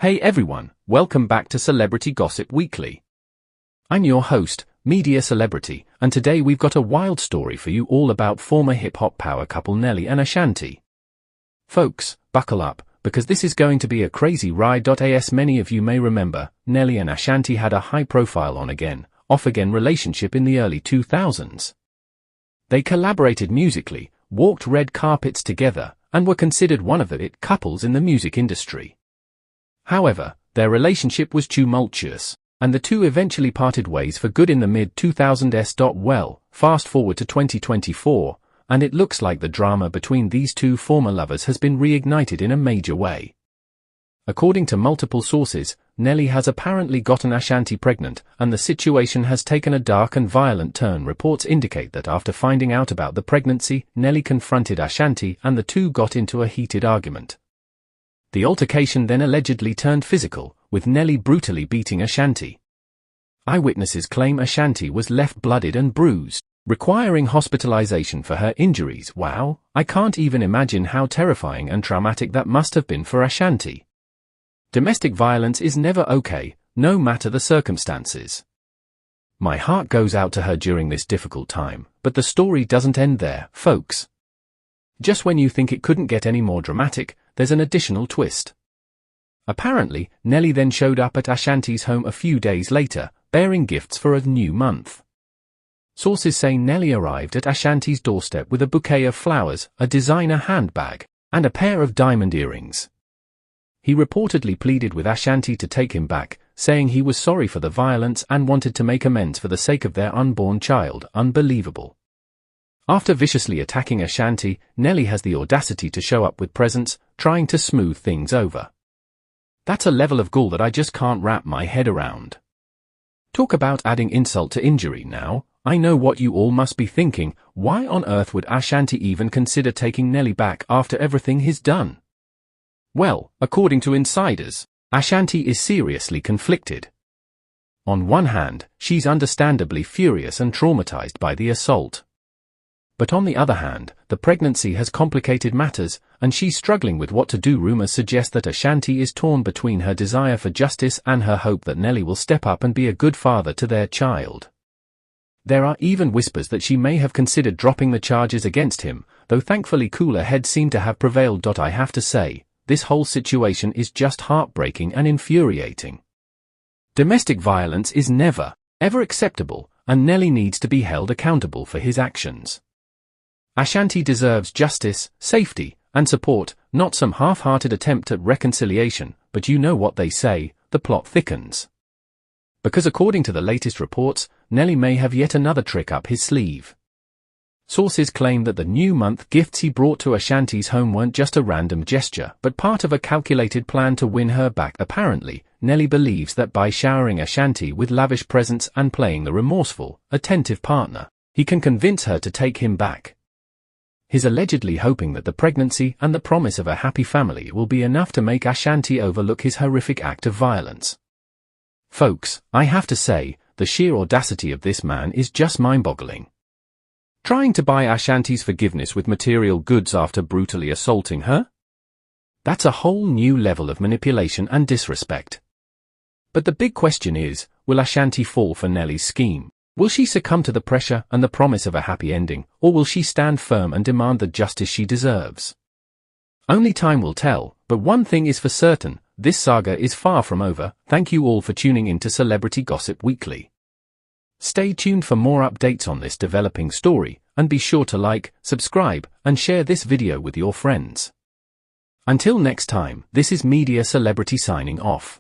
Hey everyone, welcome back to Celebrity Gossip Weekly. I'm your host, Media Celebrity, and today we've got a wild story for you all about former hip-hop power couple Nelly and Ashanti. Folks, buckle up, because this is going to be a crazy ride.As. Many of you may remember, Nelly and Ashanti had a high-profile on-again, off-again relationship in the early 2000s. They collaborated musically, walked red carpets together, and were considered one of the it couples in the music industry. However, their relationship was tumultuous, and the two eventually parted ways for good in the mid-2000s. Well, fast forward to 2024, and it looks like the drama between these two former lovers has been reignited in a major way. According to multiple sources, Nelly has apparently gotten Ashanti pregnant, and the situation has taken a dark and violent turn. Reports indicate that after finding out about the pregnancy, Nelly confronted Ashanti and the two got into a heated argument. The altercation then allegedly turned physical, with Nelly brutally beating Ashanti. Eyewitnesses claim Ashanti was left bloodied and bruised, requiring hospitalization for her injuries. Wow, I can't even imagine how terrifying and traumatic that must have been for Ashanti. Domestic violence is never okay, no matter the circumstances. My heart goes out to her during this difficult time, but the story doesn't end there, folks. Just when you think it couldn't get any more dramatic, there's an additional twist. Apparently, Nelly then showed up at Ashanti's home a few days later, bearing gifts for a new month. Sources say Nelly arrived at Ashanti's doorstep with a bouquet of flowers, a designer handbag, and a pair of diamond earrings. He reportedly pleaded with Ashanti to take him back, saying he was sorry for the violence and wanted to make amends for the sake of their unborn child. Unbelievable. After viciously attacking Ashanti, Nelly has the audacity to show up with presents, trying to smooth things over. That's a level of gall that I just can't wrap my head around. Talk about adding insult to injury now. I know what you all must be thinking, why on earth would Ashanti even consider taking Nelly back after everything he's done? Well, according to insiders, Ashanti is seriously conflicted. On one hand, she's understandably furious and traumatized by the assault. But on the other hand, the pregnancy has complicated matters, and she's struggling with what to do. Rumors suggest that Ashanti is torn between her desire for justice and her hope that Nelly will step up and be a good father to their child. There are even whispers that she may have considered dropping the charges against him, though thankfully cooler heads seem to have prevailed. I have to say, this whole situation is just heartbreaking and infuriating. Domestic violence is never, ever acceptable, and Nelly needs to be held accountable for his actions. Ashanti deserves justice, safety, and support, not some half-hearted attempt at reconciliation, but you know what they say, the plot thickens. Because according to the latest reports, Nelly may have yet another trick up his sleeve. Sources claim that the new month gifts he brought to Ashanti's home weren't just a random gesture, but part of a calculated plan to win her back. Apparently, Nelly believes that by showering Ashanti with lavish presents and playing the remorseful, attentive partner, he can convince her to take him back. He's allegedly hoping that the pregnancy and the promise of a happy family will be enough to make Ashanti overlook his horrific act of violence. Folks, I have to say, the sheer audacity of this man is just mind-boggling. Trying to buy Ashanti's forgiveness with material goods after brutally assaulting her? That's a whole new level of manipulation and disrespect. But the big question is, will Ashanti fall for Nelly's scheme? Will she succumb to the pressure and the promise of a happy ending, or will she stand firm and demand the justice she deserves? Only time will tell, but one thing is for certain, this saga is far from over. Thank you all for tuning in to Celebrity Gossip Weekly. Stay tuned for more updates on this developing story, and be sure to like, subscribe, and share this video with your friends. Until next time, this is Media Celebrity signing off.